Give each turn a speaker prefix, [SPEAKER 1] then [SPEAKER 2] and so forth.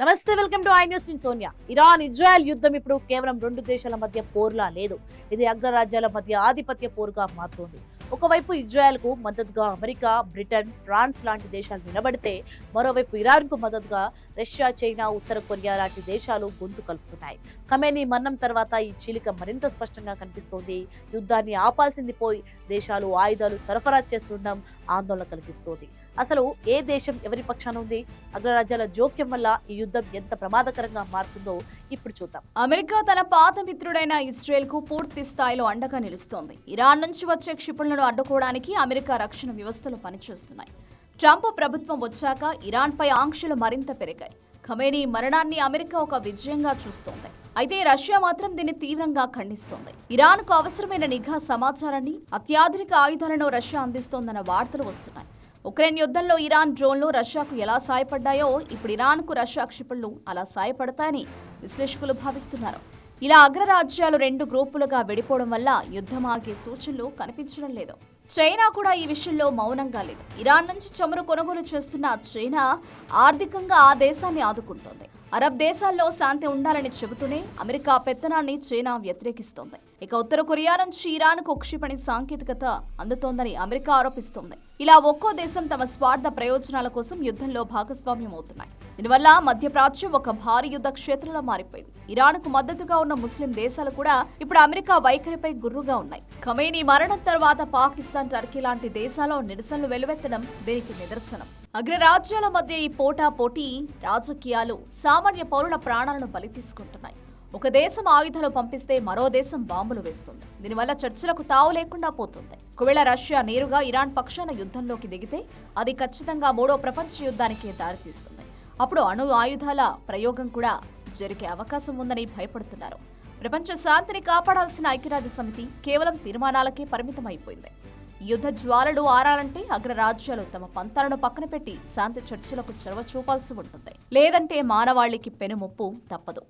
[SPEAKER 1] నమస్తే, welcome to I news. నేను Sonia. Iran Israel యుద్ధం ఇప్పుడు కేవలం రెండు దేశాల మధ్య పోర్లా లేదు. ఇది అగ్రరాజ్యాల మధ్య ఆధిపత్య పోరుగా మారుతోంది. ఒకవైపు ఇజ్రాయెల్ కు మద్దతుగా అమెరికా, బ్రిటన్, ఫ్రాన్స్ లాంటి దేశాలు నిలబడితే, మరోవైపు ఇరాన్ కు మద్దతుగా రష్యా, చైనా, ఉత్తర కొరియా లాంటి దేశాలు గొంతు కలుపుతున్నాయి. ఖమేనీ మరణం తర్వాత ఈ చీలిక మరింత స్పష్టంగా కనిపిస్తోంది. యుద్ధాన్ని ఆపాల్సింది పోయి దేశాలు ఆయుధాలు సరఫరా చేస్తుండడం ఆందోళన కలిగిస్తోంది. అసలు ఏ దేశం ఎవరి పక్షాన ఉంది? అగ్రరాజ్యాల జోక్యం వల్ల ఈ యుద్ధం ఎంత ప్రమాదకరంగా మారుతుందో ఇప్పుడు చూద్దాం.
[SPEAKER 2] అమెరికా తన పాత మిత్రుడైన ఇజ్రాయెల్ కు పూర్తి స్థాయిలో అండగా నిలుస్తోంది. ఇరాన్ నుంచి వచ్చే క్షిపణులను అడ్డుకోవడానికి అమెరికా రక్షణ వ్యవస్థలు పనిచేస్తున్నాయి. ట్రంప్ ప్రభుత్వం వచ్చాక ఇరాన్ పై ఆంక్షలు మరింత పెరిగాయి. ఖమేనీ మరణాన్ని అమెరికా ఒక విజయంగా చూస్తోంది. అయితే రష్యా మాత్రం దీన్ని తీవ్రంగా ఖండిస్తోంది. ఇరాన్ కు అవసరమైన నిఘా సమాచారాన్ని, అత్యాధునిక ఆయుధాలను రష్యా అందిస్తోందన్న వార్తలు వస్తున్నాయి. ఉక్రెయిన్ యుద్ధంలో ఇరాన్ డ్రోన్లు రష్యాకు ఎలా సాయపడ్డాయో ఇప్పుడు ఇరాన్ కు రష్యా క్షిపణులు అలా సాయపడతాయని విశ్లేషకులు భావిస్తున్నారు. ఇలా అగ్రరాజ్యాలు రెండు గ్రూపులుగా విడిపోవడం వల్ల యుద్ధం ఆగే సూచనలు కనిపించడం లేదు. చైనా కూడా ఈ విషయంలో మౌనంగా లేదు. ఇరాన్ నుంచి చమురు కొనుగోలు చేస్తున్న చైనా ఆర్థికంగా ఆ దేశాన్ని ఆదుకుంటోంది. అరబ్ దేశాల్లో శాంతి ఉండాలని చెబుతూనే అమెరికా పెత్తనాన్ని చైనా వ్యతిరేకిస్తోంది. ఇక ఉత్తర కొరియా నుంచి ఇరాన్కు క్షిపణి సాంకేతికత అందుతోందని అమెరికా ఆరోపిస్తోంది. ఇలా ఒక్కో దేశం తమ స్వార్థ ప్రయోజనాల కోసం యుద్ధంలో భాగస్వామ్యం అవుతున్నాయి. దీనివల్ల మధ్యప్రాచ్యం ఒక భారీ యుద్ధ క్షేత్రంలో మారిపోయింది. ఇరాన్కు మద్దతుగా ఉన్న ముస్లిం దేశాలు కూడా ఇప్పుడు అమెరికా వైఖరిపై గుర్రుగా ఉన్నాయి. ఖమేనీ మరణం తర్వాత పాకిస్తాన్, టర్కీ లాంటి దేశాల్లో నిరసనలు వెలువెత్తడం దీనికి నిదర్శనం. అగ్రరాజ్యాల మధ్య ఈ పోటాపోటీ రాజకీయాలు సామాన్య పౌరుల ప్రాణాలను బలి తీసుకుంటున్నాయి. ఒక దేశం ఆయుధాలు పంపిస్తే మరో దేశం బాంబులు వేస్తుంది. దీనివల్ల చర్చలకు తావు లేకుండా పోతుంది. ఒకవేళ రష్యా నేరుగా ఇరాన్ పక్షాన యుద్ధంలోకి దిగితే అది ఖచ్చితంగా మూడో ప్రపంచ యుద్ధానికి దారితీస్తుంది. అప్పుడు అణు ఆయుధాల ప్రయోగం కూడా జరిగే అవకాశం ఉందని భయపడుతున్నారు. ప్రపంచ శాంతిని కాపాడాల్సిన ఐక్యరాజ్య సమితి కేవలం తీర్మానాలకే పరిమితమైపోయింది. యుద్ధ జ్వాలలు ఆరాలంటే అగ్రరాజ్యాలు తమ పంతాలను పక్కన పెట్టి శాంతి చర్చలకు చొరవ చూపాల్సి ఉంటుంది. లేదంటే మానవాళికి పెనుముప్పు తప్పదు.